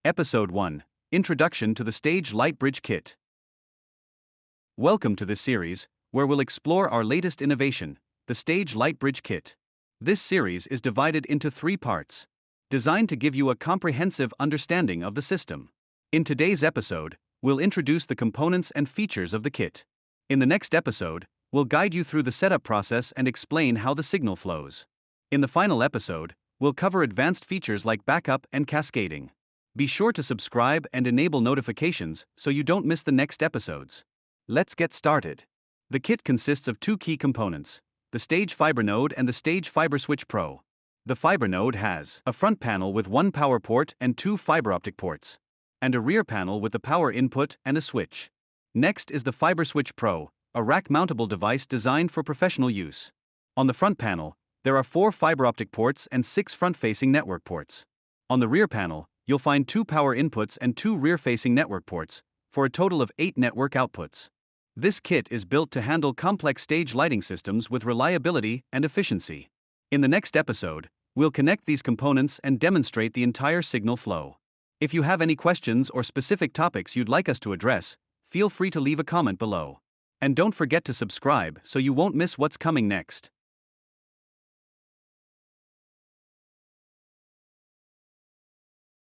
Episode 1, Introduction to the Stage LightBridge Kit. Welcome to this series, where we'll explore our latest innovation, the Stage LightBridge Kit. This series is divided into 3 parts, designed to give you a comprehensive understanding of the system. In today's episode, we'll introduce the components and features of the kit. In the next episode, we'll guide you through the setup process and explain how the signal flows. In the final episode, we'll cover advanced features like backup and cascading. Be sure to subscribe and enable notifications so you don't miss the next episodes. Let's get started. The kit consists of 2 key components, the Stage FiberNode and the Stage FiberSwitch Pro. The FiberNode has a front panel with 1 power port and 2 fiber optic ports, and a rear panel with a power input and a switch. Next is the FiberSwitch Pro, a rack-mountable device designed for professional use. On the front panel, there are 4 fiber optic ports and 6 front-facing network ports. On the rear panel, you'll find 2 power inputs and 2 rear-facing network ports, for a total of 8 network outputs. This kit is built to handle complex stage lighting systems with reliability and efficiency. In the next episode, we'll connect these components and demonstrate the entire signal flow. If you have any questions or specific topics you'd like us to address, feel free to leave a comment below. And don't forget to subscribe so you won't miss what's coming next.